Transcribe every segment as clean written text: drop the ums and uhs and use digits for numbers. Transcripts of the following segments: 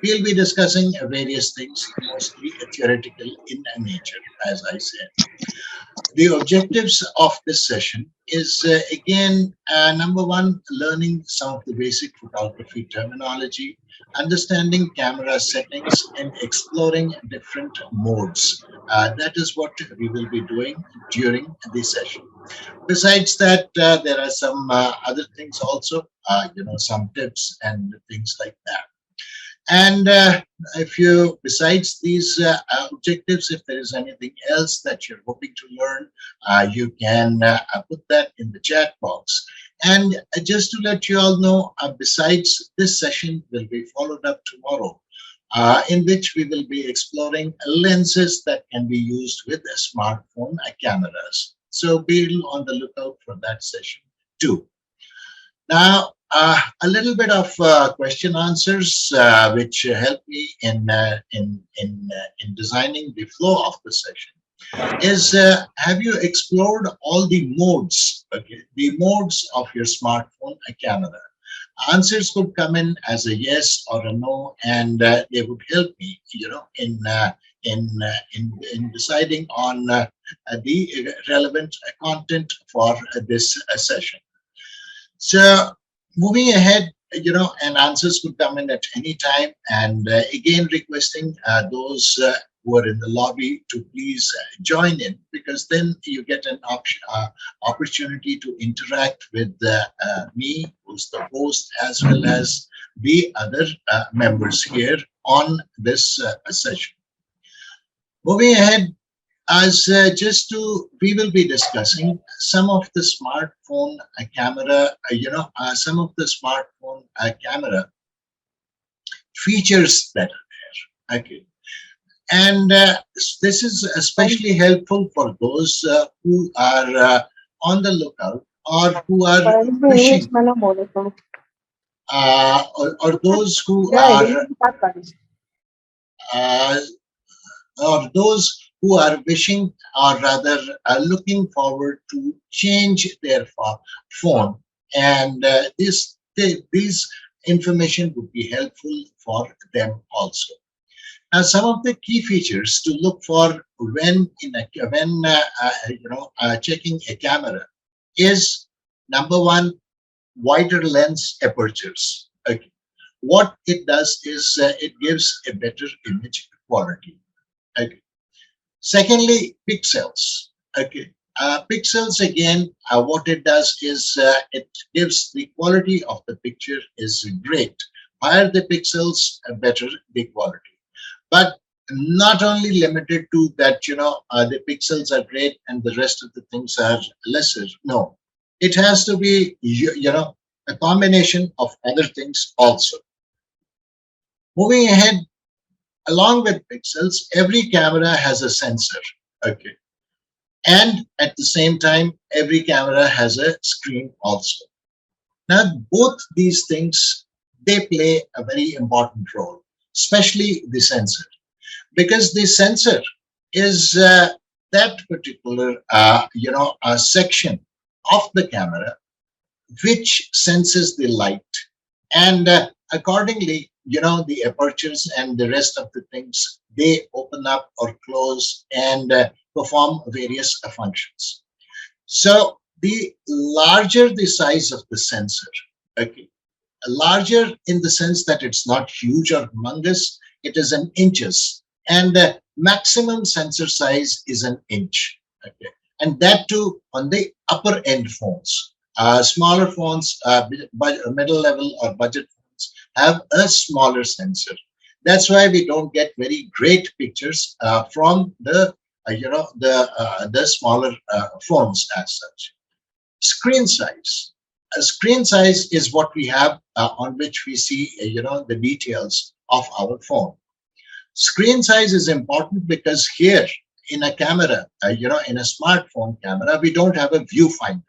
We'll be discussing various things, mostly theoretical in nature, as I said. The objectives of this session is again, number one, learning some of the basic photography terminology, understanding camera settings, and exploring different modes. That is what we will be doing during this session. Besides that, there are some other things also, some tips and things like that. And if you, besides these objectives, if there is anything else that you're hoping to learn, you can put that in the chat box. And just to let you all know, besides this session will be followed up tomorrow, in which we will be exploring lenses that can be used with smartphone cameras. So be on the lookout for that session too. Now, a little bit of question answers, which help me in designing the flow of the session. Is have you explored all the modes? Okay, the modes of your smartphone camera. Answers could come in as a yes or a no, and they would help me, in deciding on the relevant content for this session. So moving ahead, and answers could come in at any time. And again, requesting those who are in the lobby to please join in, because then you get an opportunity to interact with me, who's the host, as well as the other members here on this session. Moving ahead, as we will be discussing some of the smartphone camera, some of the smartphone camera features that are there. Okay. And this is especially helpful for those who are on the lookout, or who are wishing, or those who are uh, or those who are wishing, or rather looking forward to change their phone. And these information would be helpful for them also. Now, some of the key features to look for when checking a camera is, number one, wider lens apertures. Okay. What it does is it gives a better image quality. Okay. Secondly, pixels. Okay. Pixels, again, what it does is it gives the quality of the picture is great. Higher the pixels, better the quality. But not only limited to that, the pixels are great and the rest of the things are lesser. No, it has to be, a combination of other things also. Moving ahead, along with pixels, every camera has a sensor. Okay. And at the same time, every camera has a screen also. Now, both these things, they play a very important role, especially the sensor, because the sensor is that particular, section of the camera which senses the light, and accordingly, the apertures and the rest of the things, they open up or close and perform various functions. So the larger the size of the sensor, okay, larger in the sense that it's not huge or humongous, it is in inches, and the maximum sensor size is an inch. Okay, and that too on the upper end phones. Smaller phones, middle level or budget phones, have a smaller sensor. That's why we don't get very great pictures from the smaller phones as such. Screen size. Screen size is what we have on which we see the details of our phone. Screen size is important because here in a camera, in a smartphone camera, we don't have a viewfinder.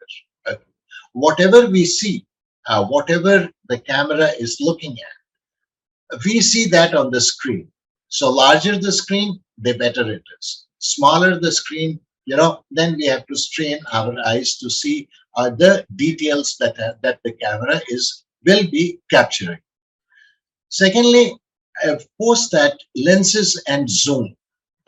Whatever we see, whatever the camera is looking at, we see that on the screen. So larger the screen, the better it is. Smaller the screen, then we have to strain our eyes to see the details that the camera will be capturing. Secondly, Post that, lenses and zoom.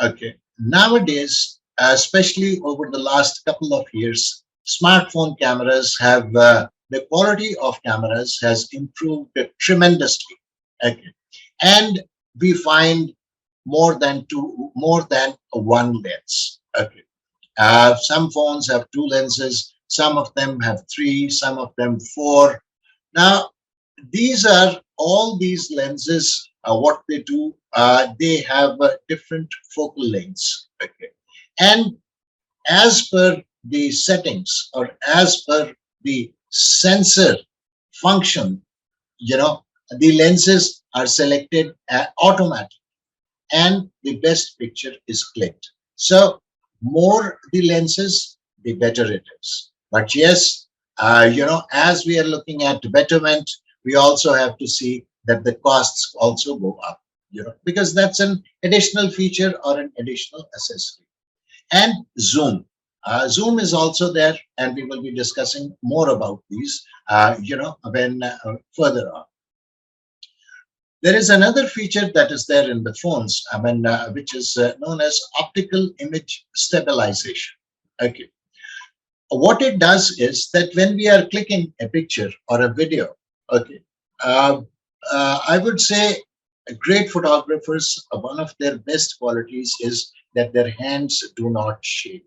Okay. Nowadays, especially over the last couple of years, smartphone cameras have the quality of cameras has improved tremendously. Okay. And we find more than one lens. Okay. Some phones have two lenses, some of them have three, some of them four. Now, these lenses, what they do, they have different focal lengths. Okay. And as per the settings or as per the sensor function, the lenses are selected automatically and the best picture is clicked. So more the lenses, the better it is. But yes, as we are looking at betterment, we also have to see that the costs also go up, because that's an additional feature or an additional accessory. And zoom. Zoom is also there, and we will be discussing more about these, when further on. There is another feature that is there in the phones, which is known as optical image stabilization. Okay. What it does is that when we are clicking a picture or a video, okay, uh, I would say great photographers, one of their best qualities is that their hands do not shake.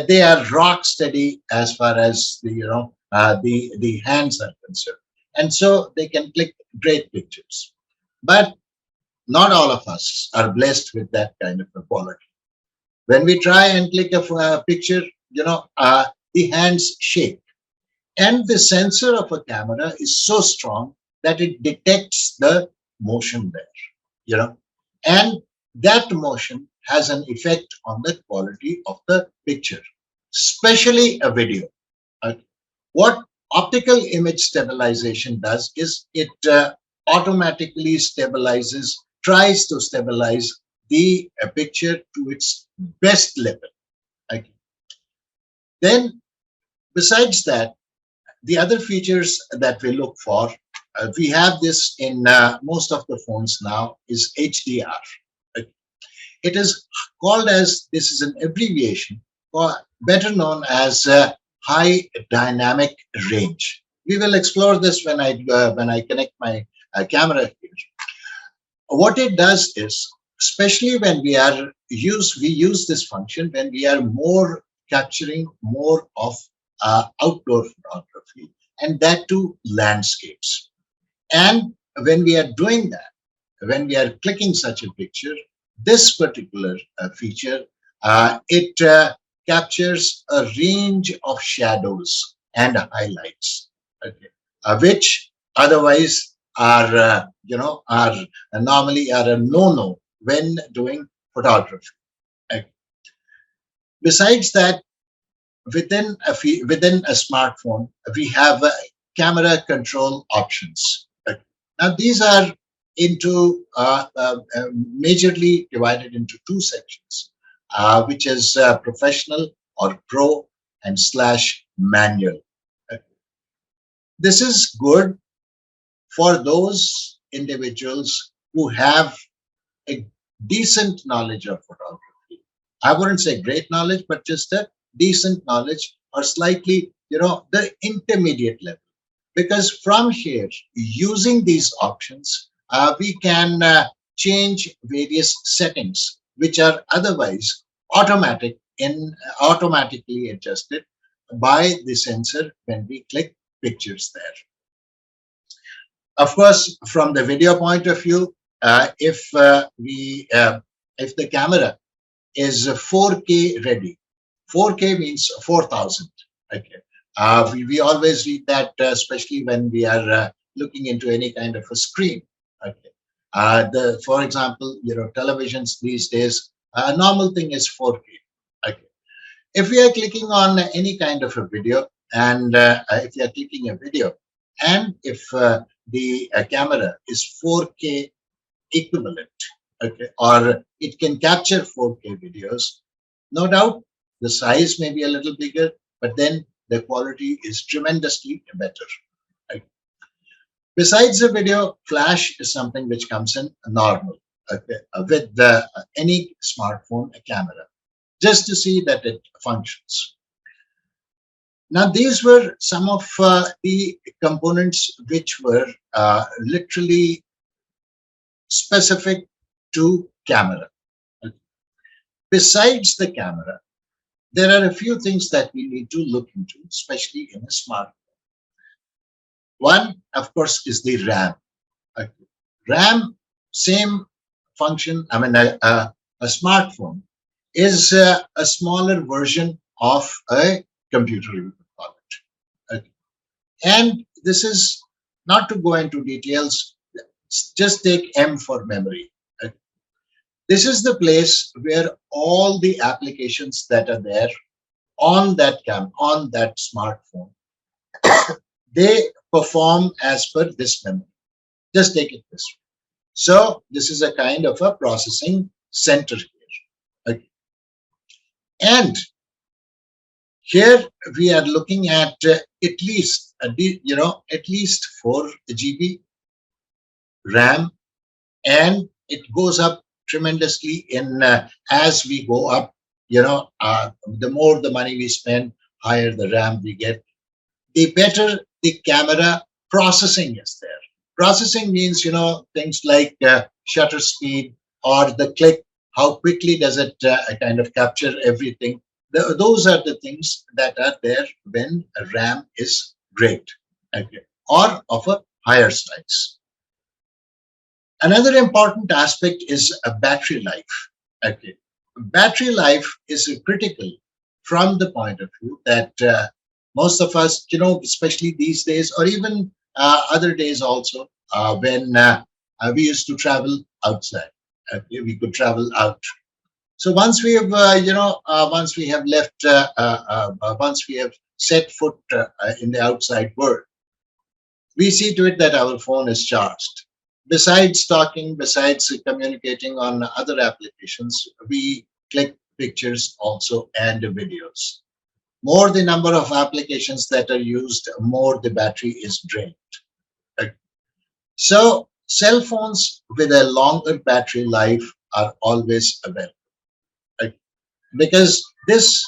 They are rock steady as far as the hands are concerned, and so they can click great pictures. But not all of us are blessed with that kind of a quality. When we try and click a picture, the hands shake, and the sensor of a camera is so strong that it detects the motion there, and that motion has an effect on the quality of the picture, especially a video. Okay. What optical image stabilization does is it automatically stabilizes, tries to stabilize the picture to its best level. Okay. Then, besides that, the other features that we look for, we have this in most of the phones now, is HDR. Okay. It is called as, this is an abbreviation, or better known as high dynamic range. We will explore this when I connect my camera here. What it does is, especially when we use this function when we are more capturing more of outdoor photography, and that too landscapes. And when we are doing that, when we are clicking such a picture, this particular feature, it captures a range of shadows and highlights, okay, which otherwise are, are normally are a no-no when doing photography. Okay. Besides that, within a smartphone, we have camera control options. Okay. Now, these are into majorly divided into two sections, which is professional or pro and slash manual. Okay. This is good for those individuals who have a decent knowledge of photography. I wouldn't say great knowledge, but just a decent knowledge, or slightly, the intermediate level. Because from here, using these options, we can change various settings, which are otherwise automatically adjusted by the sensor when we click pictures there. Of course, from the video point of view, if the camera is 4K ready, 4K means 4,000. Okay, we always read that, especially when we are looking into any kind of a screen. Okay, for example, televisions these days, a normal thing is 4K. Okay, if we are clicking on any kind of a video, and if you are clicking a video, and if the camera is 4K equivalent, okay, or it can capture 4K videos, no doubt the size may be a little bigger, but then the quality is tremendously better. Right? Besides the video, flash is something which comes in normal, okay, with any smartphone camera, just to see that it functions. Now, these were some of the components which were literally specific to camera. Besides the camera, there are a few things that we need to look into, especially in a smartphone. One, of course, is the RAM. Okay. RAM, same function. I mean, a smartphone is a smaller version of a computer, you could call it. Okay. And this is not to go into details, just take M for memory. Okay. This is the place where all the applications that are there on on that smartphone, they perform as per this memory. Just take it this way. So this is a kind of a processing center here. Okay. And here we are looking at at least, at least 4 GB RAM, and it goes up tremendously in as we go up. The more the money we spend, higher the RAM we get, the better the camera processing is there. Processing means, things like shutter speed or the click, how quickly does it kind of capture everything. Those are the things that are there when a RAM is great, okay, or of a higher size. Another important aspect is a battery life. Okay, battery life is critical from the point of view that most of us, especially these days, or even other days also, when we used to travel outside, we could travel out. So once we have, once we have left, once we have set foot in the outside world, we see to it that our phone is charged. Besides talking, besides communicating on other applications, we click pictures also and videos. More the number of applications that are used, more the battery is drained. Right? So cell phones with a longer battery life are always available. Right? Because this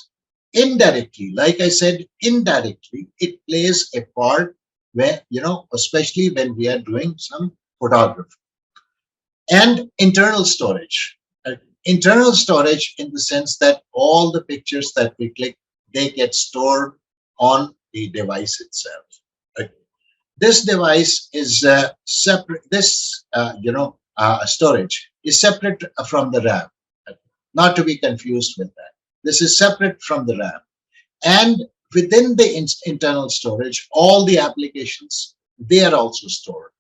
indirectly, like I said, indirectly, it plays a part where, especially when we are doing some photography. And internal storage. Internal storage in the sense that all the pictures that we click, they get stored on the device itself. Right? This device is separate. This storage is separate from the RAM. Right? Not to be confused with that. This is separate from the RAM, and within the internal storage, all the applications, they are also stored.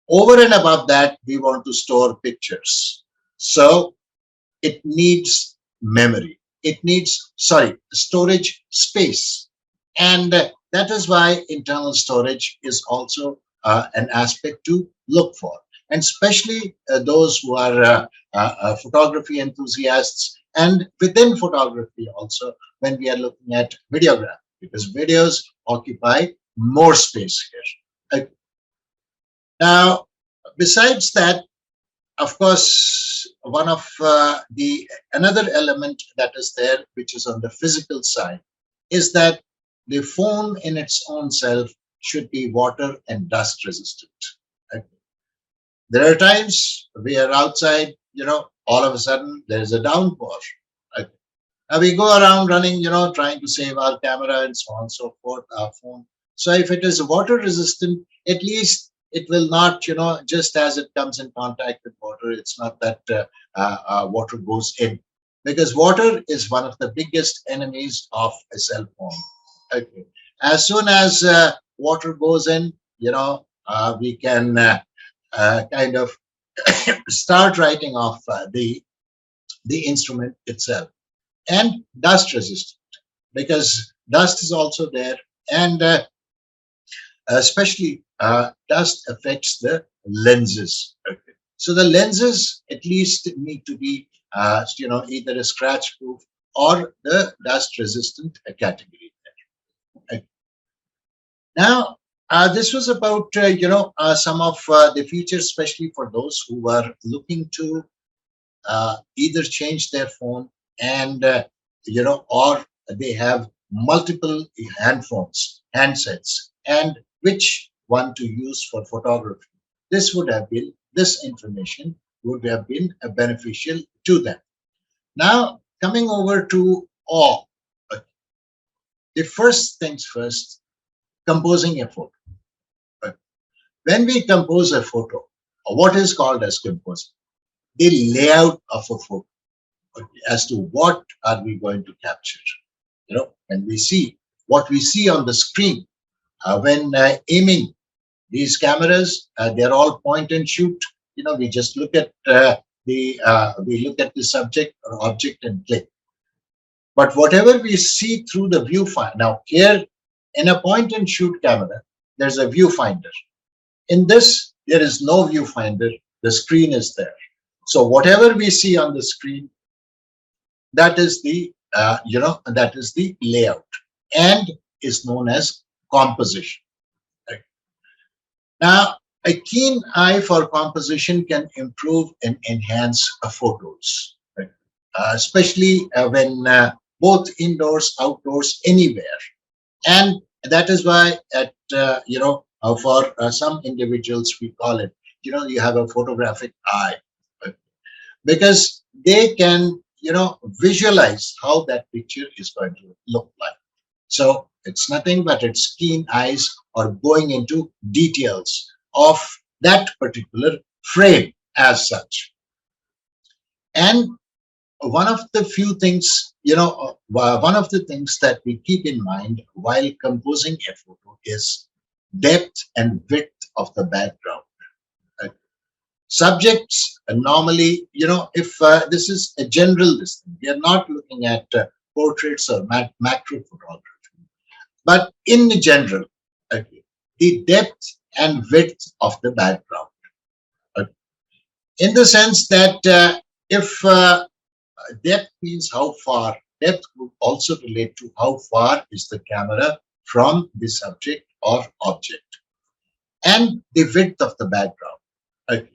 Over and above that, we want to store pictures. So it needs memory. It needs, storage space. And that is why internal storage is also an aspect to look for. And especially those who are photography enthusiasts, and within photography also, when we are looking at videography, because videos occupy more space here. Now, besides that, of course, one of the another element that is there, which is on the physical side, is that the phone in its own self should be water and dust resistant. Right? There are times we are outside, all of a sudden there is a downpour. Right? And we go around running, trying to save our camera and so on and so forth, our phone. So if it is water resistant, at least it will not, just as it comes in contact with water, it's not that water goes in. Because water is one of the biggest enemies of a cell phone. Okay. As soon as water goes in, we can kind of start writing off the instrument itself. And dust resistant, because dust is also there, and especially dust affects the lenses. Okay. So the lenses at least need to be, either a scratch proof or the dust resistant category. Okay. Now, This was about some of the features, especially for those who are looking to either change their phone and or they have multiple handsets, and which one to use for photography. This information would have been beneficial to them. Now, coming over to all, the first things first, composing a photo. Uh, When we compose a photo, what is called as composing? The layout of a photo, as to what are we going to capture. When we see what we see on the screen, when aiming these cameras, they're all point and shoot. We just look at the subject or object and click. But whatever we see through the viewfinder, now here in a point and shoot camera, there's a viewfinder. In this, there is no viewfinder. The screen is there. So whatever we see on the screen, that is the layout and is known as composition. Right? Now, a keen eye for composition can improve and enhance photos, right? Especially when both indoors, outdoors, anywhere. And that is why for some individuals we call it, you have a photographic eye, right? Because they can visualize how that picture is going to look like. So it's nothing but its keen eyes or going into details of that particular frame as such. And one of the few things, one of the things that we keep in mind while composing a photo is depth and width of the background. Uh, Subjects normally, if this is a general listing, we are not looking at portraits or macro photography, but in general, okay, the depth and width of the background. Okay. In the sense that if depth means how far, depth would also relate to how far is the camera from the subject or object, and the width of the background. Okay.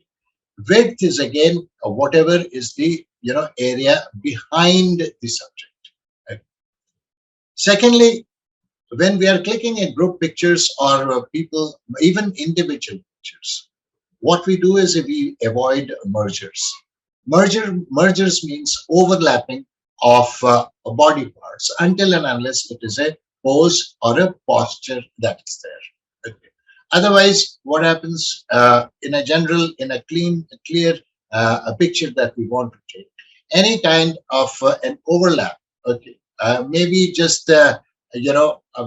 Width is again whatever is the area behind the subject. Okay. Secondly, when we are clicking in group pictures or people, even individual pictures, what we do is we avoid mergers. Mergers means overlapping of body parts until and unless it is a pose or a posture that is there. Okay. Otherwise, what happens in a clear a picture that we want to take, any kind of an overlap, okay, maybe just we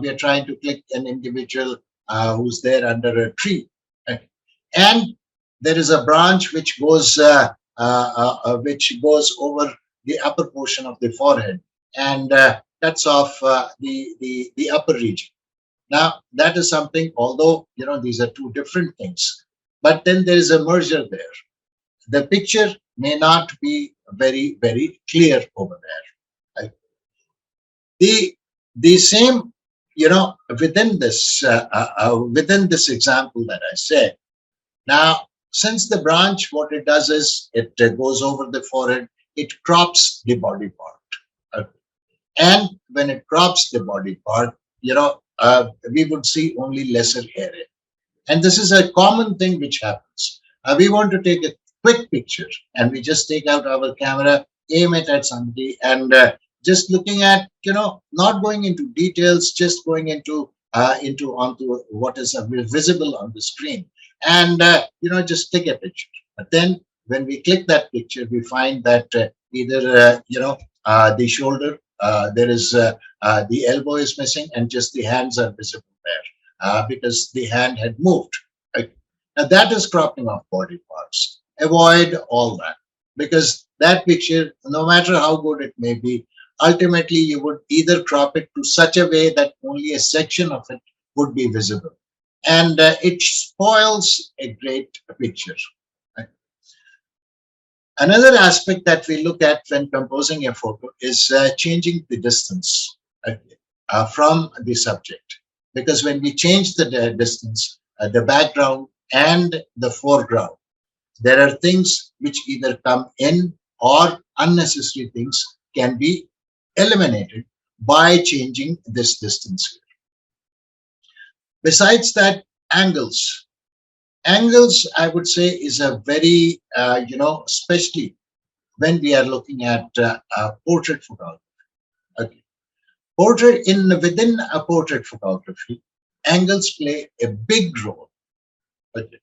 are trying to click an individual who's there under a tree, okay, and there is a branch which goes over the upper portion of the forehead and cuts off the upper region. Now, that is something, although these are two different things, but then there is a merger there. The picture may not be very, very clear over there. Right? The same, within this example that I said. Now, since the branch, what it does is it goes over the forehead, it crops the body part. Okay. And when it crops the body part, we would see only lesser area. And this is a common thing which happens. We want to take a quick picture and we just take out our camera, aim it at somebody, and just looking at, not going into details, just going into onto what is visible on the screen, and just take a picture. But then when we click that picture, we find that either the shoulder, there is the elbow is missing, and just the hands are visible there because the hand had moved. Right? Now that is cropping off body parts. Avoid all that, because that picture, no matter how good it may be, ultimately you would either crop it to such a way that only a section of it would be visible, and it spoils a great picture. Right? Another aspect that we look at when composing a photo is changing the distance, okay, from the subject. because when we change the distance, the background and the foreground, there are things which either come in, or unnecessary things can be eliminated by changing this distance. Besides that, angles. Angles, I would say, is a very, especially when we are looking at portrait photography. Okay. Portrait within a portrait photography, angles play a big role. Okay.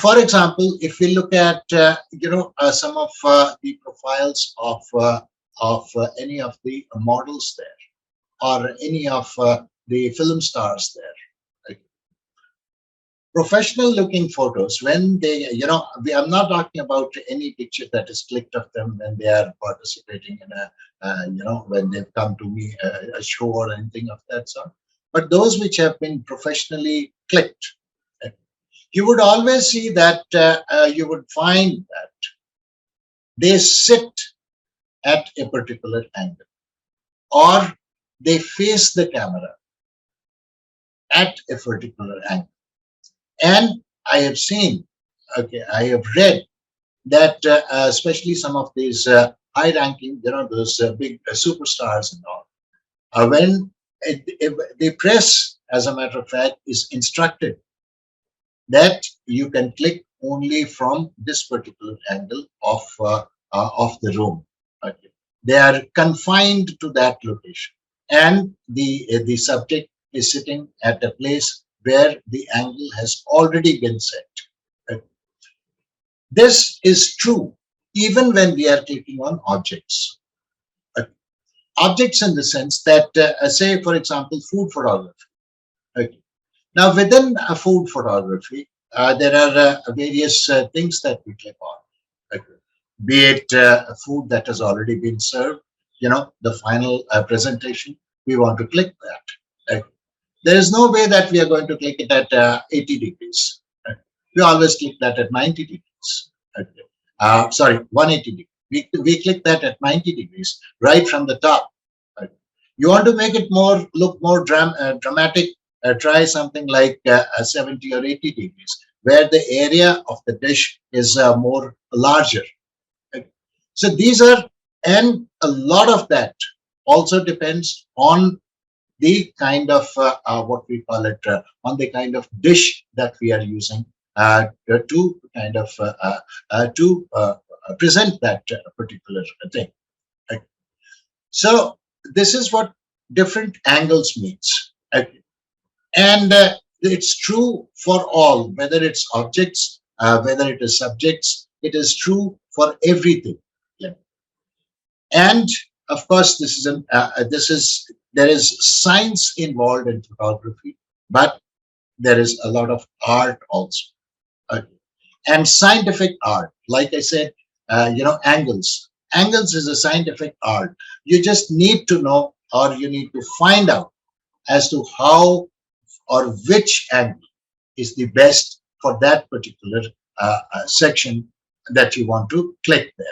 For example, if we look at some of the profiles of any of the models there, or any of the film stars there, like professional looking photos, when they, I'm not talking about any picture that is clicked of them when they are participating in a, when they've come to me a show or anything of that sort, but those which have been professionally clicked, you would always see that you would find that they sit at a particular angle, or they face the camera at a particular angle. And I have seen, okay, I have read that especially some of these high ranking, those big superstars and all, when the press, as a matter of fact, is instructed that you can click only from this particular angle of the room. Okay. They are confined to that location, and the subject is sitting at a place where the angle has already been set. Okay. This is true even when we are clicking on objects. Okay. Objects in the sense that, say, for example, food photography. Okay. Now, within a food photography, there are various things that we click on. Okay. Be it food that has already been served, the final presentation, we want to click that. Okay. There is no way that we are going to click it at 80 degrees. Okay. We always click that at 90 degrees. Okay. Sorry, 180 degrees. We click that at 90 degrees right from the top. Okay. You want to make it look more dramatic, try something like 70 or 80 degrees, where the area of the dish is more larger. Okay. So these are, and a lot of that also depends on the kind of what we call it, on the kind of dish that we are using to kind of to present that particular thing. Okay. So this is what different angles means. Okay. And it's true for all, whether it's objects, whether it is subjects, it is true for everything. Yeah. And of course, there is science involved in photography, but there is a lot of art also. Okay. And scientific art, like I said, angles. Angles is a scientific art. You just need to know, or you need to find out as to how or which angle is the best for that particular section that you want to click there.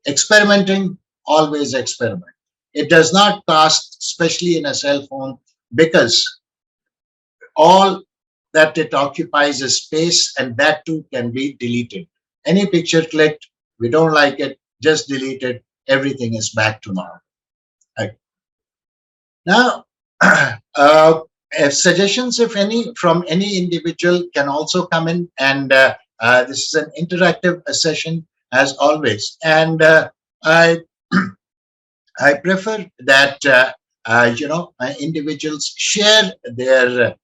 Experimenting, always experiment. It does not cost, especially in a cell phone, because all that it occupies is space, and that too can be deleted. Any picture clicked, we don't like it, just delete it. Everything is back to normal. Right. Now, if suggestions, if any, from any individual can also come in, and this is an interactive session as always. And I I prefer that individuals share their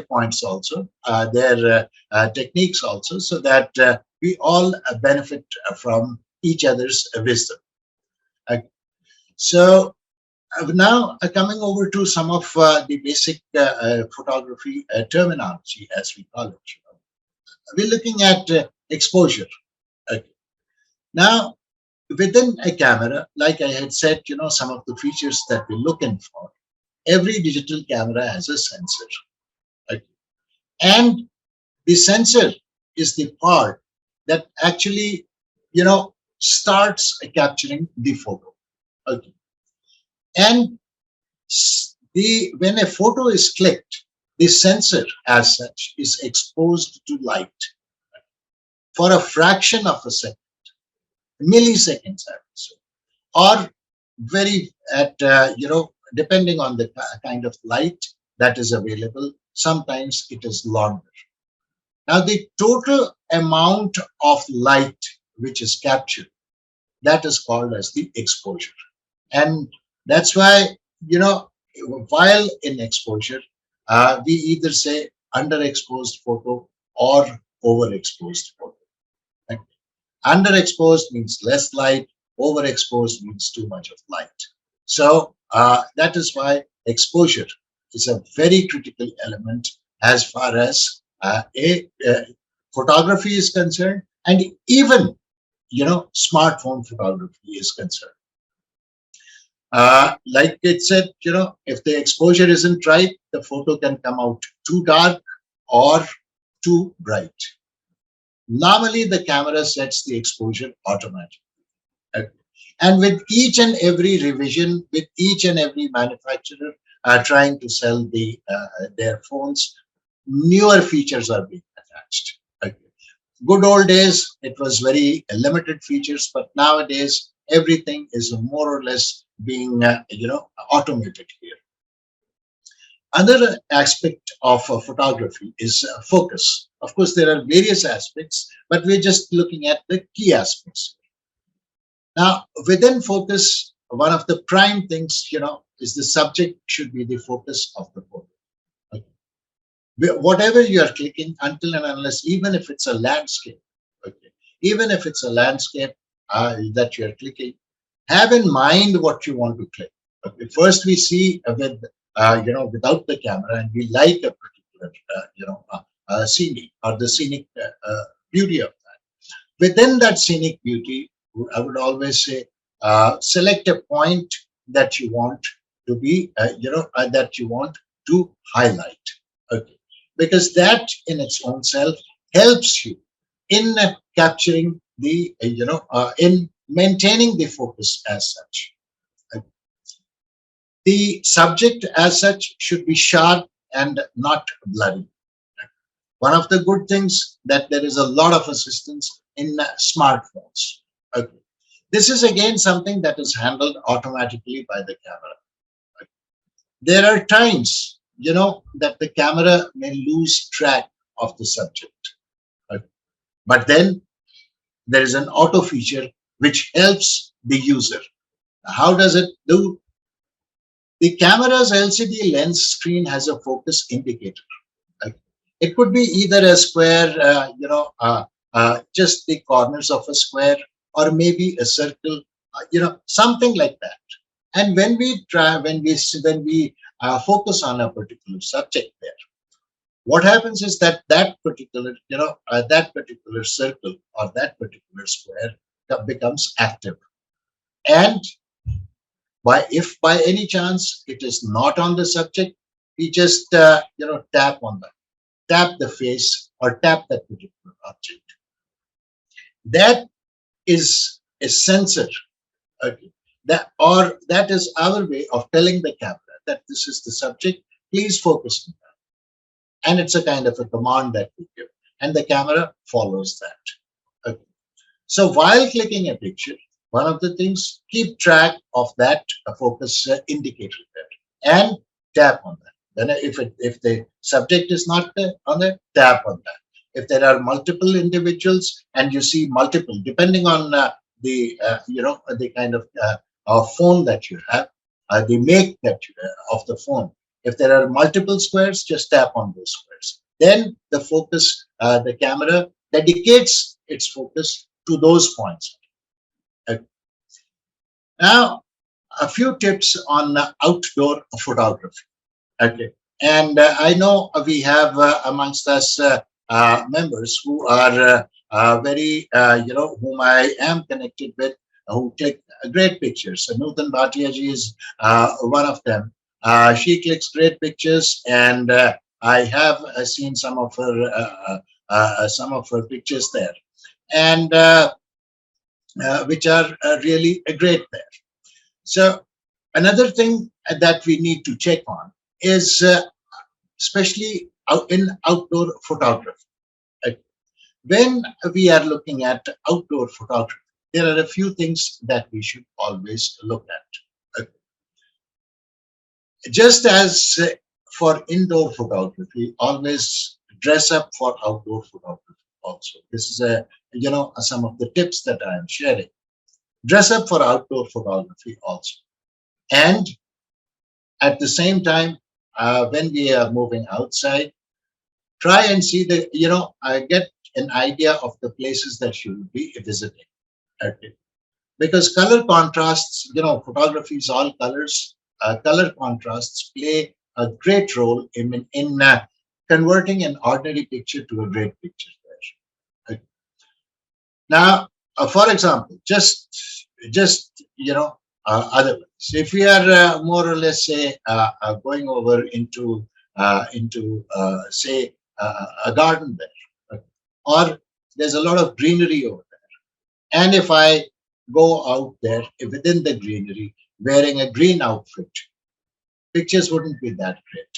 points also, their techniques also, so that we all benefit from each other's wisdom. Uh, so now coming over to some of the basic photography terminology, as we call it. We're looking at exposure. Okay. Now, within a camera, like I had said, some of the features that we're looking for. Every digital camera has a sensor. Okay. And the sensor is the part that actually, starts capturing the photo. Okay. And When a photo is clicked, the sensor as such is exposed to light for a fraction of a second, milliseconds, I would say, or very at depending on the kind of light that is available. Sometimes it is longer. Now, the total amount of light which is captured, that is called as the exposure. And that's why, you know, while in exposure, we either say underexposed photo or overexposed photo. Right? Underexposed means less light, overexposed means too much of light. So that is why exposure is a very critical element as far as photography is concerned, and even smartphone photography is concerned. Like it said, if the exposure isn't right, the photo can come out too dark or too bright. Normally, the camera sets the exposure automatically. Okay. And with each and every revision, with each and every manufacturer trying to sell their phones, newer features are being attached. Okay. Good old days, it was very limited features, but nowadays everything is more or less being automated here. Another aspect of photography is focus. Of course, there are various aspects, but we're just looking at the key aspects. Now, within focus, one of the prime things, is the subject should be the focus of the photo. Okay. Whatever you are clicking, until and unless, even if it's a landscape, okay, even if it's a landscape that you are clicking, have in mind what you want to click. Okay. First, we see without the camera, and we like a particular scenic or the scenic beauty of that. Within that scenic beauty, I would always say select a point that you want to be that you want to highlight. Okay, because that in its own self helps you in capturing the in maintaining the focus as such. The subject as such should be sharp and not blurry. One of the good things that there is a lot of assistance in smartphones. Okay. This is again something that is handled automatically by the camera. Okay. There are times, that the camera may lose track of the subject. Okay. But then there is an auto feature which helps the user. How does it do? The camera's LCD lens screen has a focus indicator. Right? It could be either a square, just the corners of a square, or maybe a circle, something like that. And when we focus on a particular subject there, what happens is that particular circle or that particular square becomes active. And if by any chance it is not on the subject, we just tap the face or tap that particular object. That is a sensor. Okay. That is our way of telling the camera that this is the subject. Please focus on that. And it's a kind of a command that we give, and the camera follows that. Okay. So while clicking a picture, one of the things, keep track of that focus indicator there and tap on that. Then if the subject is not on it, tap on that. If there are multiple individuals and you see multiple, depending on the kind of phone that you have, the make of the phone. If there are multiple squares, just tap on those squares. Then the camera dedicates its focus to those points. Now, a few tips on outdoor photography. Okay. And I know we have amongst us members who are whom I am connected with, who click great pictures. So Nutan Bhatiaji is one of them. She clicks great pictures, and I have seen some of her pictures there, and which are really great there. So Another thing that we need to check on is especially in outdoor photography. Uh, When we are looking at outdoor photography, there are a few things that we should always look at. Just as for indoor photography, always dress up for outdoor photography also. This is some of the tips that I am sharing. Dress up for outdoor photography also. And at the same time, when we are moving outside, try and see get an idea of the places that you will be visiting. Okay. Because color contrasts, photography is all colors. Color contrasts play a great role in converting an ordinary picture to a great picture there. Now, for example, just otherwise, if we are more or less say going over into say a garden there, or there's a lot of greenery over there, and if I go out there within the greenery wearing a green outfit, pictures wouldn't be that great.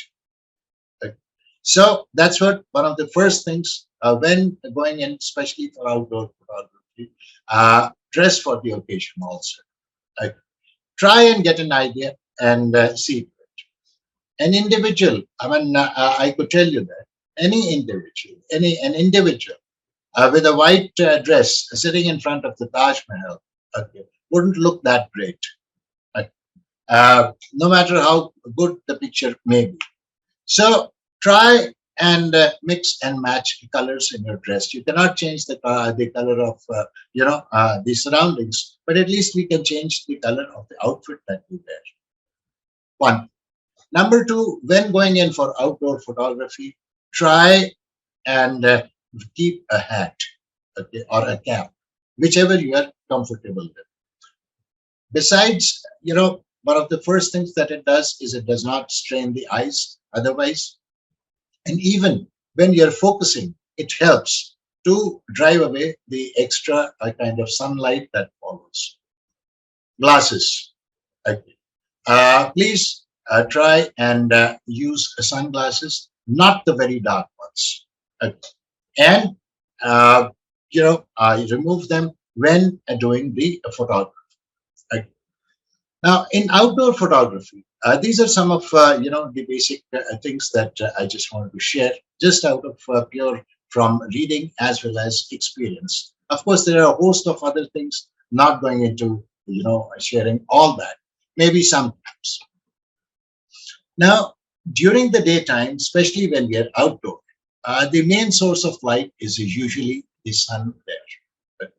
Right? So that's what one of the first things when going in, especially for outdoor photography, dress for the occasion also. Right? Try and get an idea and see an individual. I mean, I could tell you that any individual, an individual with a white dress sitting in front of the Taj Mahal, okay, wouldn't look that great. Right? No matter how good the picture may be. So try and mix and match colors in your dress. You cannot change the color of the surroundings, but at least we can change the color of the outfit that you wear. One. Number two, when going in for outdoor photography, try and keep a hat, okay, or a cap, whichever you are comfortable with. Besides, one of the first things that it does is it does not strain the eyes. Otherwise, and even when you're focusing, it helps to drive away the extra kind of sunlight that follows. Glasses. Okay. Please try and use sunglasses, not the very dark ones. Okay. And remove them when doing the photography. Okay. Now, in outdoor photography, these are some of the basic things that I just wanted to share, just out of pure from reading as well as experience. Of course, there are a host of other things. Not going into sharing all that. Maybe sometimes. Now, during the daytime, especially when we are outdoor, the main source of light is usually the sun there.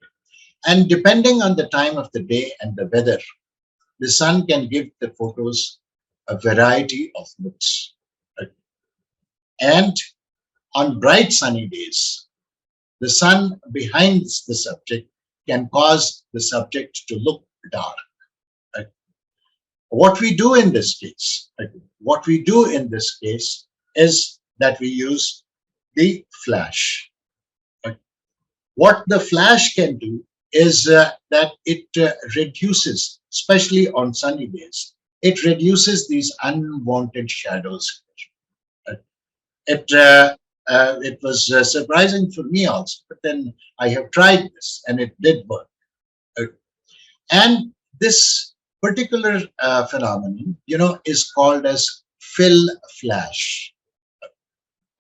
And depending on the time of the day and the weather, the sun can give the photos a variety of looks. And on bright sunny days, the sun behind the subject can cause the subject to look dark. What we do in this case, is that we use the flash. What the flash can do is that it reduces, especially on sunny days, it reduces these unwanted shadows. It was surprising for me also, but then I have tried this and it did work. And this particular phenomenon, is called as fill flash.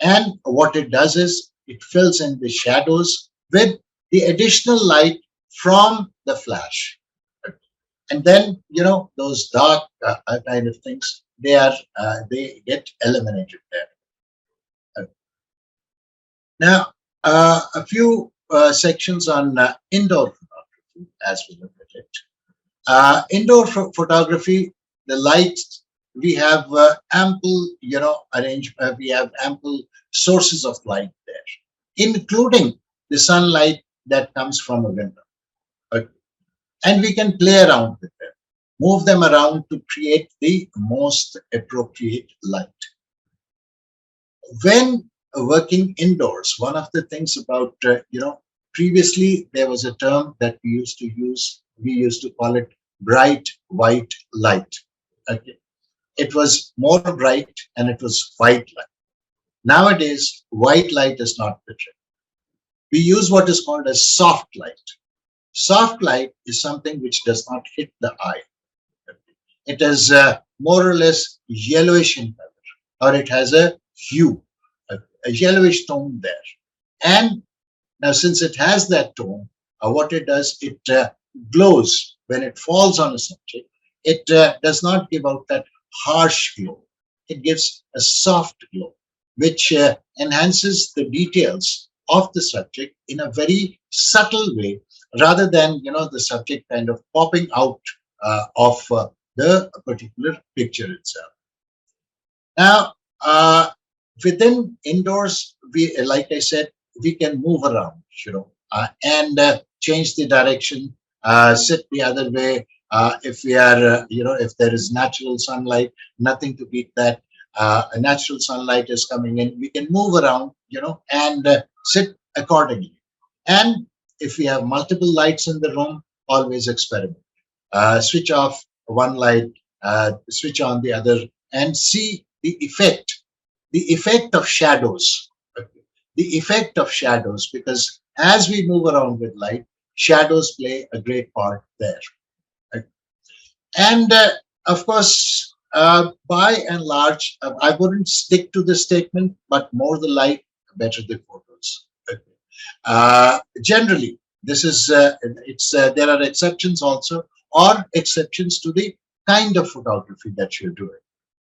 And what it does is it fills in the shadows with the additional light from the flash. And then, those dark kind of things, they get eliminated there. Now, a few sections on indoor photography as we look at it. Indoor photography, the light, we have ample, we have ample sources of light there, including the sunlight that comes from a window. And we can play around with them, move them around to create the most appropriate light. When working indoors, one of the things about, previously there was a term that we used to use, we used to call it bright white light. Okay. It was more bright and it was white light. Nowadays, white light is not the trend. We use what is called as soft light. Soft light is something which does not hit the eye. It is more or less yellowish in color, or it has a hue, a yellowish tone there. And now, since it has that tone, what it does, it glows when it falls on a subject. It does not give out that harsh glow. It gives a soft glow, which enhances the details of the subject in a very subtle way, rather than the subject kind of popping out of the particular picture itself. Now, within indoors, we, like I said, we can move around, and change the direction, sit the other way. If we are, if there is natural sunlight, nothing to beat that. A natural sunlight is coming in, we can move around, and sit accordingly. And if we have multiple lights in the room, always experiment. Switch off one light, switch on the other, and see the effect of shadows. Okay. The effect of shadows, because as we move around with light, shadows play a great part there. Okay. And of course, by and large, I wouldn't stick to this statement, but more the light, better the photos. Okay. Generally, this is it's there are exceptions also, or exceptions to the kind of photography that you're doing.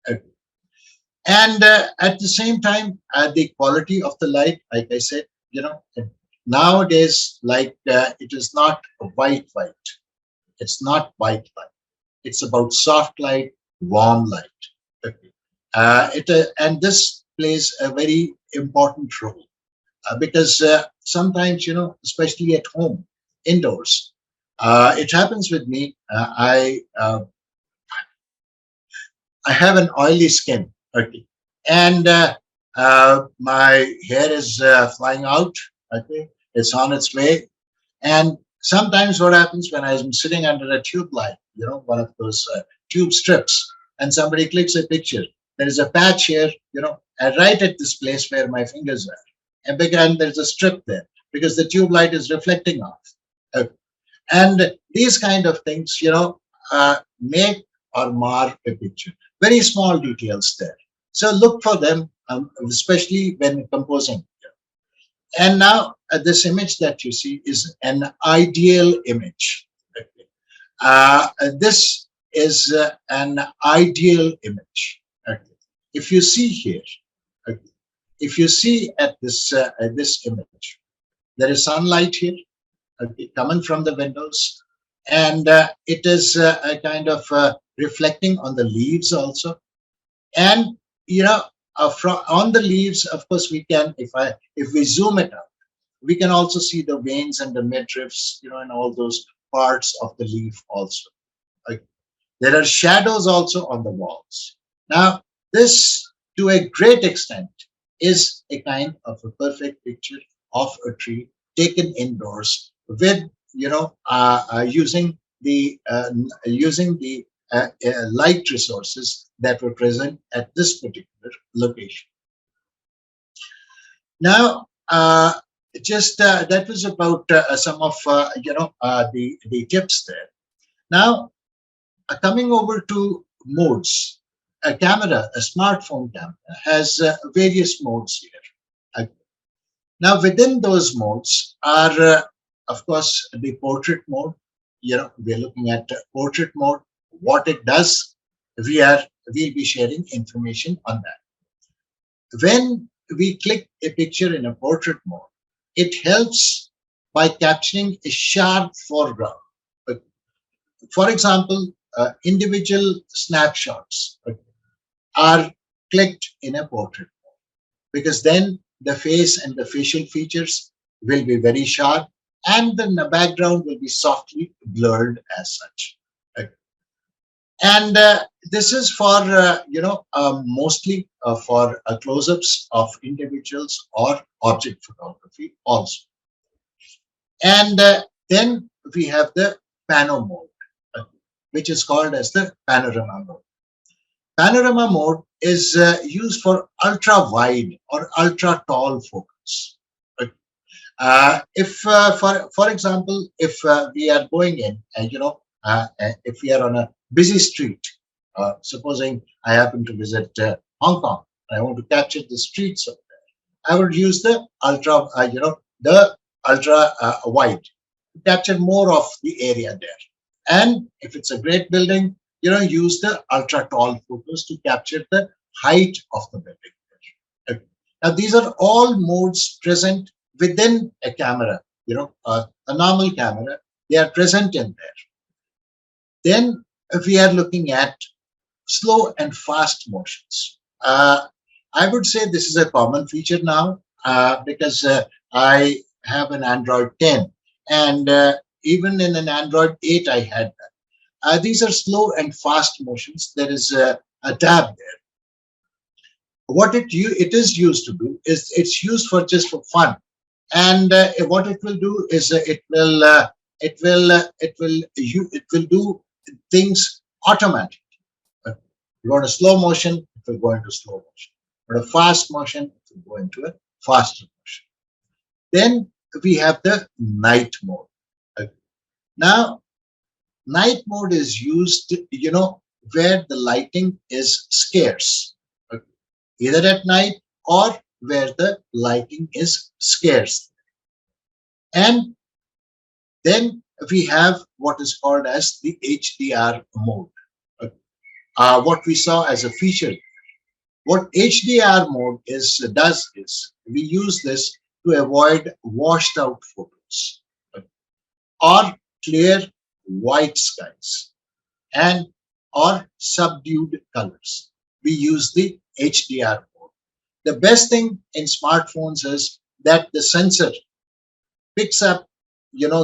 Okay. And at the same time, the quality of the light, like I said, nowadays, like it is not white. It's not white light. It's about soft light, warm light. Okay. And this plays a very important role, because sometimes, especially at home, indoors, it happens with me. I have an oily skin, okay, and my hair is flying out. Okay, it's on its way, and sometimes what happens when I'm sitting under a tube light, one of those tube strips, and somebody clicks a picture, there is a patch here, right at this place where my fingers are, and again there's a strip there because the tube light is reflecting off. Okay. And these kind of things, make or mar a picture. Very small details there. So look for them, especially when composing. And now this image that you see is an ideal image. Okay. This is an ideal image. Okay. If you see here, okay, if you see at this image, there is sunlight here, okay, coming from the windows, and it is a kind of reflecting on the leaves also. And from on the leaves, of course, we can, if we zoom it out, we can also see the veins and the midriffs, and all those parts of the leaf also. Like, there are shadows also on the walls. Now, this, to a great extent, is a kind of a perfect picture of a tree taken indoors with, using the light resources that were present at this particular location. Now, just that was about some of the tips there. Now, coming over to modes, a smartphone camera has various modes here. Now, within those modes are, of course, the portrait mode. We're looking at portrait mode. What it does, we'll be sharing information on that. When we click a picture in a portrait mode, it helps by capturing a sharp foreground. For example, individual snapshots are clicked in a portrait mode, because then the face and the facial features will be very sharp, and then the background will be softly blurred as such. And this is for mostly for close-ups of individuals or object photography also. And then we have the pano mode, which is called as the panorama mode. Panorama mode is used for ultra wide or ultra tall focus. Right? If, for example, if we are going in, and if we are on a busy street, supposing I happen to visit Hong Kong, I want to capture the streets of I would use the the ultra wide to capture more of the area there. And if it's a great building, use the ultra tall photos to capture the height of the building. Okay. Now, these are all modes present within a camera, a normal camera, they are present in there. Then, if we are looking at slow and fast motions. I would say this is a common feature now because I have an Android 10 and even in an Android 8 I had that. These are slow and fast motions. There is a tab there. What it is used to do is it's used for just for fun, and what it will do is it will do things automatically. You want a slow motion, it will go into slow motion. But a fast motion, it will go into a faster motion. Then we have the night mode. Now, night mode is used, where the lighting is scarce, either at night or where the lighting is scarce. And then we have what is called as the HDR mode. What we saw as a feature. What HDR mode does is we use this to avoid washed out photos or clear white skies and or subdued colors. We use the HDR mode. The best thing in smartphones is that the sensor picks up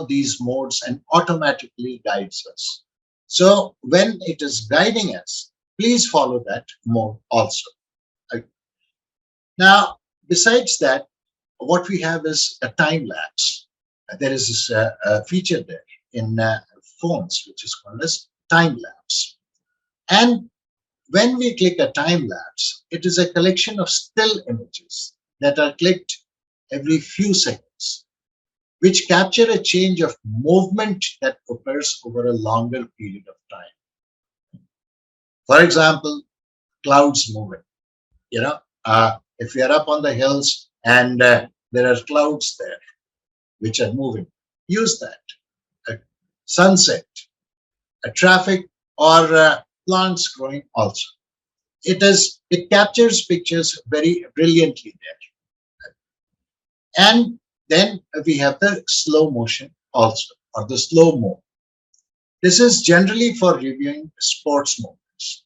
these modes and automatically guides us. So when it is guiding us, please follow that mode also. Now, besides that, what we have is a time lapse. There is this feature there in phones, which is called as time lapse. And when we click a time lapse, it is a collection of still images that are clicked every few seconds, which capture a change of movement that occurs over a longer period of time. For example, clouds moving. If we are up on the hills and there are clouds there which are moving, use that. A sunset, a traffic, or plants growing also. It captures pictures very brilliantly there. And then we have the slow motion also, or the slow mo. This is generally for reviewing sports moments.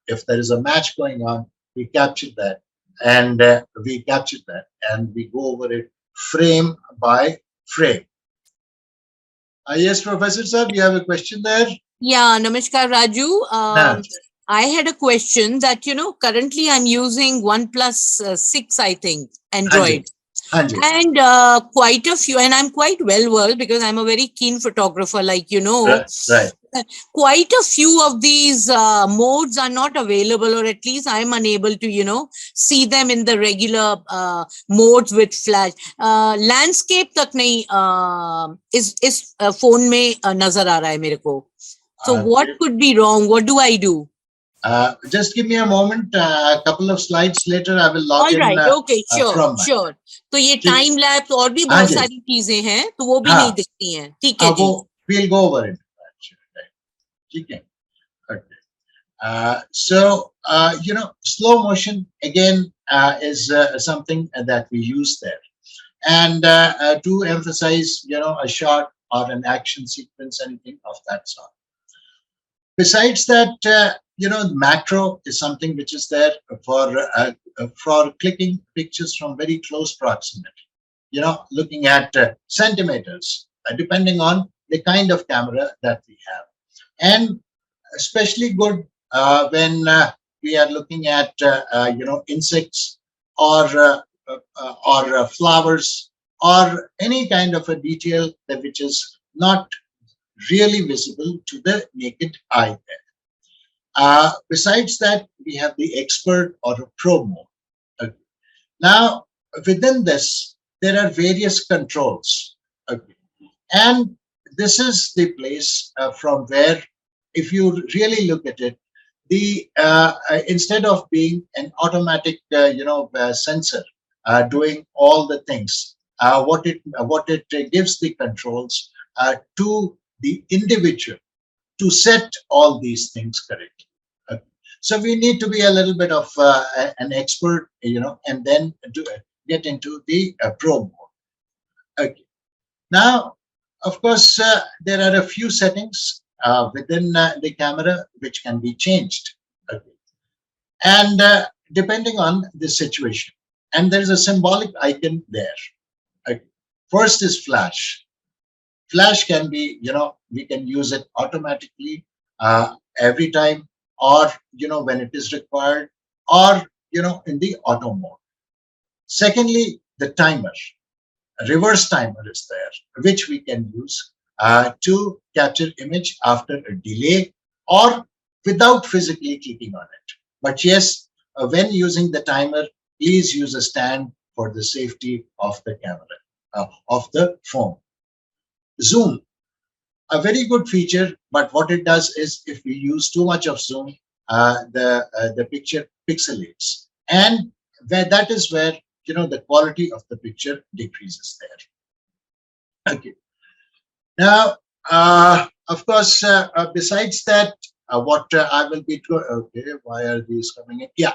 If there is a match going on, we capture that and we go over it frame by frame. Yes, Professor Sir, you have a question there? Yeah, Namaskar, Raju. No. I had a question that, currently I'm using OnePlus 6, I think, Hanji. Android. Hanji. And quite a few, and I'm quite well because I'm a very keen photographer, like Right. quite a few of these modes are not available, or at least I'm unable to see them in the regular modes with flash. Landscape tak nahi is phone में nazar aa raha hai mere ko. So what could be wrong? What do I do? Just give me a moment. A couple of slides later, I will log All in right, okay, from my. sure. तो ये time lapse और भी बहुत सारी चीजें हैं, तो वो भी नहीं दिखती हैं. ठीक है जी. We'll go over it. ठीक है. Okay. So slow motion again is something that we use there, and to emphasize a shot or an action sequence, anything of that sort. Besides that, macro is something which is there for clicking pictures from very close proximity. Looking at centimeters, depending on the kind of camera that we have, and especially good when we are looking at insects or flowers or any kind of a detail which is not really visible to the naked eye there. Besides that, we have the expert or a pro mode. Okay. Now, within this, there are various controls. Okay. And this is the place from where, if you really look at it, the instead of being an automatic, sensor doing all the things, what it gives the controls to the individual to set all these things correctly. Okay. So we need to be a little bit of an expert, and then get into the pro mode. Okay. Now, of course, there are a few settings within the camera which can be changed. Okay. And depending on the situation. And there is a symbolic icon there. Okay. First is flash. Flash can be, we can use it automatically every time, or, when it is required, or, in the auto mode. Secondly, the timer. A reverse timer is there, which we can use to capture image after a delay or without physically clicking on it. But yes, when using the timer, please use a stand for the safety of the camera, of the phone. Zoom, a very good feature, but what it does is if we use too much of zoom, the picture pixelates, and that is where the quality of the picture decreases there. Okay. Now, of course, besides that, what I will be okay. Why are these coming in? Yeah,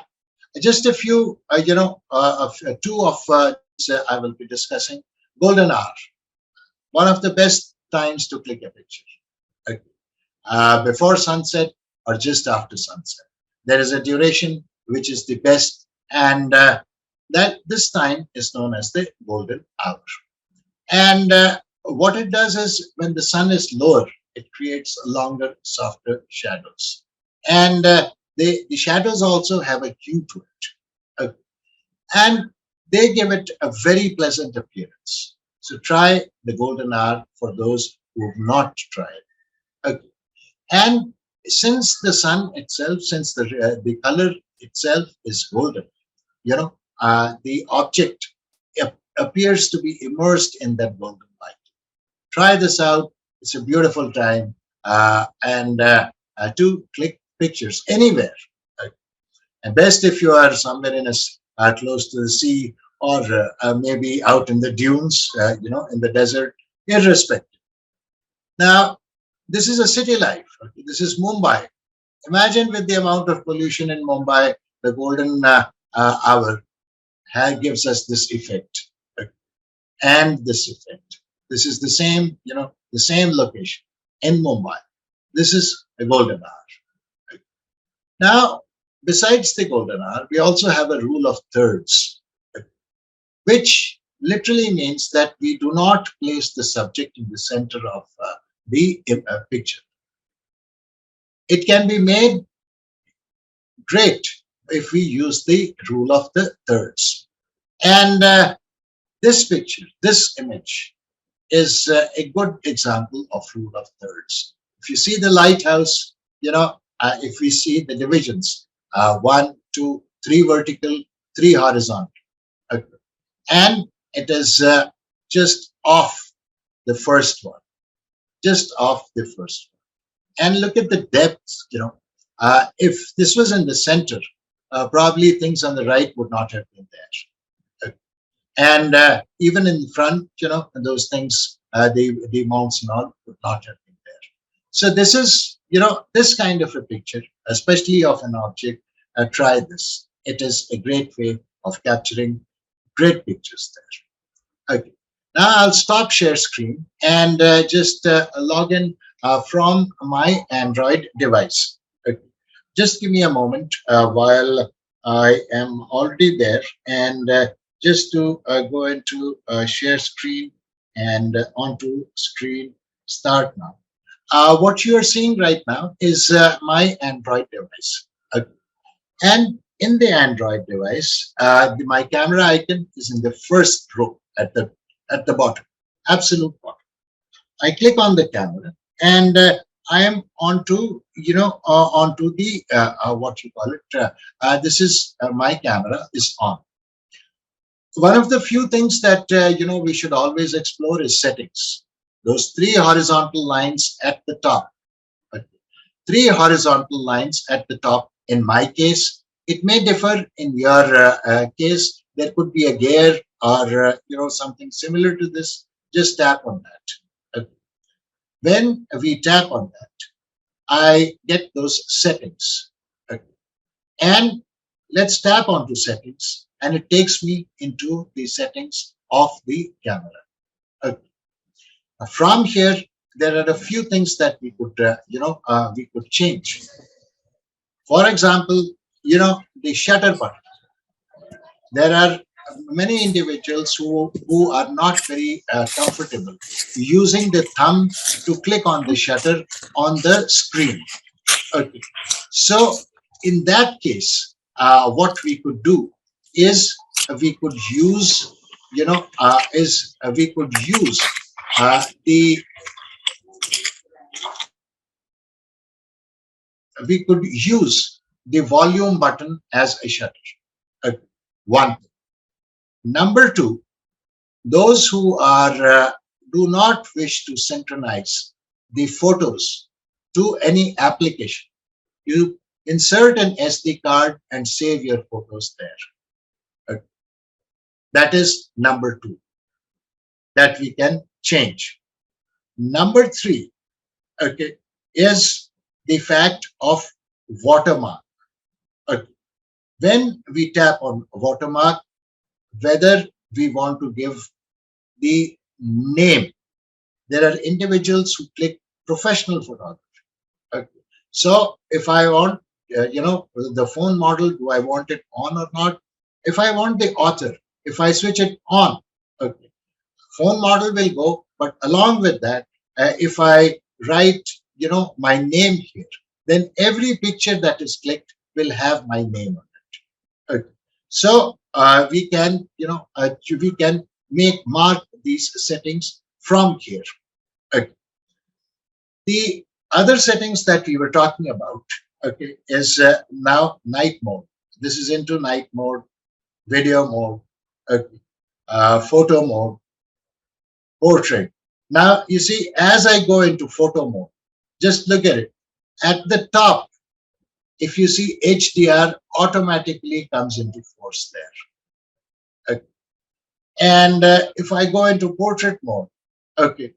just a few. Two of these I will be discussing. Golden hour, one of the best times to click a picture. Okay. Before sunset or just after sunset. There is a duration which is the best, and that this time is known as the golden hour. And what it does is when the sun is lower, it creates longer, softer shadows. And the shadows also have a hue to it. And they give it a very pleasant appearance. So try the golden hour for those who have not tried. Okay. And since the sun itself, since the color itself is golden, the object appears to be immersed in that golden light. Try this out. It's a beautiful time, and to click pictures anywhere. Uh, and best if you are somewhere close to the sea, or maybe out in the dunes, in the desert, irrespective. Now, this is a city life. Okay? This is Mumbai. Imagine with the amount of pollution in Mumbai, the golden hour gives us this effect, and this effect. This is the same location in Mumbai. This is a golden hour. Now, besides the golden hour, we also have a rule of thirds, which literally means that we do not place the subject in the center of the picture. It can be made great if we use the rule of the thirds. And this picture, this image, is a good example of rule of thirds. If you see the lighthouse, if we see the divisions, 1, 2, 3 vertical, 3 horizontal, and it is just off the first one, just off the first one. And look at the depth, if this was in the center, probably things on the right would not have been there. And even in front, those things, the mounts and all would not have been there. So this is, this kind of a picture, especially of an object. Try this. It is a great way of capturing great pictures there. Okay. Now I'll stop share screen and just log in from my Android device. Okay. Just give me a moment while I am already there, and just to go into share screen and onto screen start now. What you are seeing right now is my Android device. And in the Android device, my camera icon is in the first row at the bottom, absolute bottom. I click on the camera, and I am onto, onto the what you call it. This is my camera is on. One of the few things that we should always explore is settings. Those three horizontal lines at the top. uh, Three horizontal lines at the top. In my case, it may differ in your case. There could be a gear or something similar to this. Just tap on that. When we tap on that, I get those settings. Okay. And let's tap onto settings, and it takes me into the settings of the camera. Okay. From here, there are a few things that we could change. For example, the shutter button. There are many individuals who are not very comfortable using the thumb to click on the shutter on the screen. Okay. So in that case, what we could do is we could use, we could use the we could use the volume button as a shutter. Uh, One. Number two, those who are do not wish to synchronize the photos to any application, you insert an SD card and save your photos there. Uh, That is number two that we can change. Number three, okay, is the fact of watermark. Okay. When we tap on watermark, whether we want to give the name, there are individuals who click professional photography. Okay. So if I want, the phone model, do I want it on or not? If I want the author, if I switch it on, okay, phone model will go. But along with that, if I write, my name here, then every picture that is clicked will have my name on it. Okay. So we can make mark these settings from here. Okay. The other settings that we were talking about, okay, is now night mode. This is into night mode, video mode, okay, photo mode, portrait. Now, you see, as I go into photo mode, just look at it. At the top, if you see HDR, automatically comes into force there. Okay. And if I go into portrait mode, okay,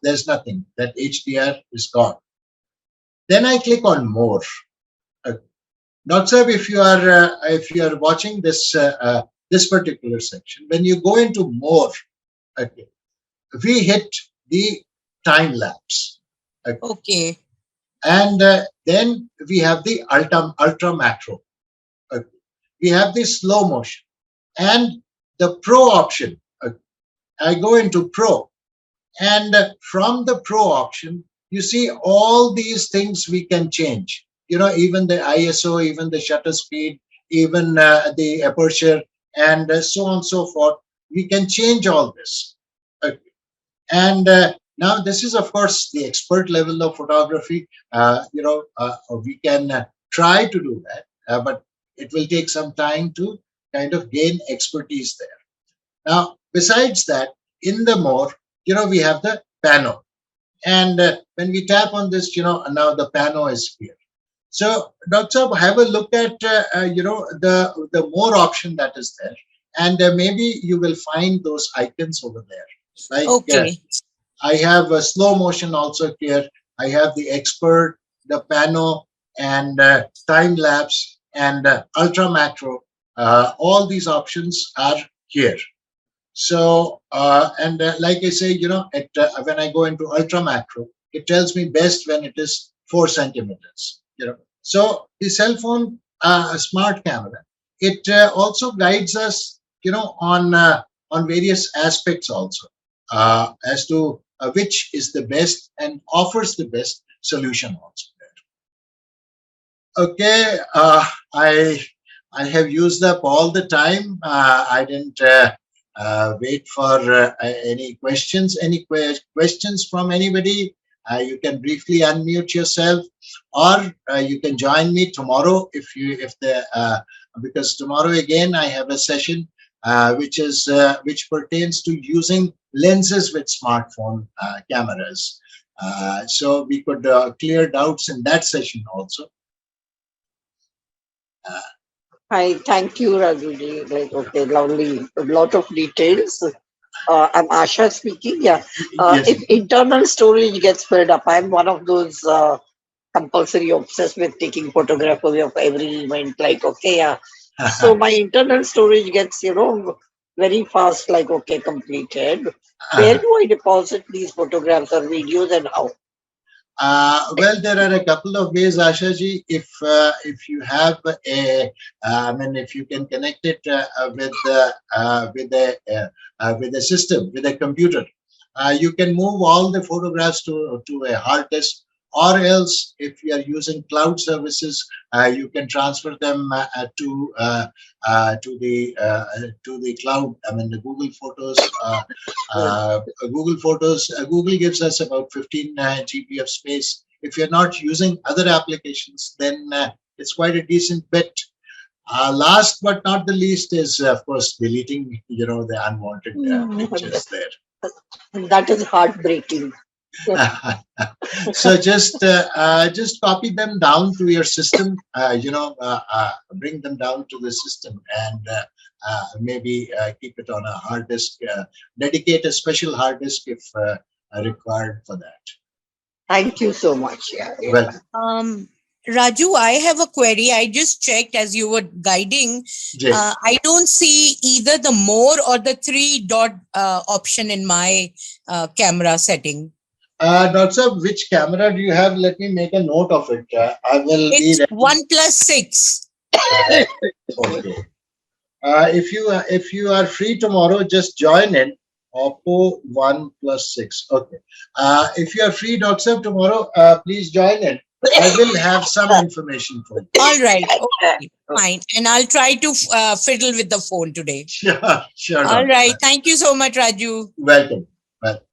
there's nothing. That HDR is gone. Then I click on more. Okay. Not sir, if you are watching this particular section, when you go into more, okay, we hit the time lapse. Okay. Okay. And then we have the ultra macro. Okay. We have the slow motion and the pro option. Okay. I go into pro, and from the pro option, you see all these things we can change. Even the ISO, even the shutter speed, even the aperture, and so on and so forth. We can change all this. Okay. And now this is, of course, the expert level of photography. We can try to do that, but it will take some time to kind of gain expertise there. Now, besides that, in the more, we have the pano. And when we tap on this, now the pano is here. So, Dr. Saab, have a look at, the more option that is there. And maybe you will find those icons over there. Like Okay. I have a slow motion also here. I have the expert, the pano, and time lapse, and ultra macro. All these options are here. So, and like I say, when I go into ultra macro, it tells me best when it is 4 centimeters. So the cell phone, smart camera, it also guides us, on various aspects also, as to which is the best and offers the best solution also. Okay, I have used up all the time. I didn't wait for any questions. Any questions from anybody? You can briefly unmute yourself, or you can join me tomorrow if the because tomorrow again I have a session which pertains to using lenses with smartphone cameras. So we could clear doubts in that session also. Uh, Hi, thank you, Rajuji. Like, okay, lovely. A lot of details. I'm Asha speaking. Yeah. yes. If internal storage gets filled up, I'm one of those compulsory obsessed with taking photography of every event. Like, okay, yeah. So my internal storage gets, very fast. Like, okay, completed. Where do I deposit these photographs or videos and how? Well, there are a couple of ways, Ashaji. If you have I mean, if you can connect it with a system, with a computer, you can move all the photographs to a hard disk. Or else, if you are using cloud services, you can transfer them to the cloud. I mean, the Google Photos. Google gives us about 15 GB of space. If you're not using other applications, then it's quite a decent bit. Last but not the least is, of course, deleting, the unwanted pictures there. That is heartbreaking. So just copy them down to your system. Bring them down to the system, and maybe keep it on a hard disk. Dedicate a special hard disk if required for that. Thank you so much. Yeah, yeah. Well, Raju, I have a query. I just checked as you were guiding. Jay, I don't see either the more or the three dot option in my camera setting. Doctor, which camera do you have? Let me make a note of it. I will be It's ready. OnePlus 6. Uh, okay. If you are free tomorrow, just join in. Oppo One+6. Okay. If you are free, Doctor, tomorrow, please join in. I will have some information for you. All right. Okay. Fine. And I'll try to fiddle with the phone today. Sure, sure, All Doctor. right. Thank you so much, Raju. Welcome. Well.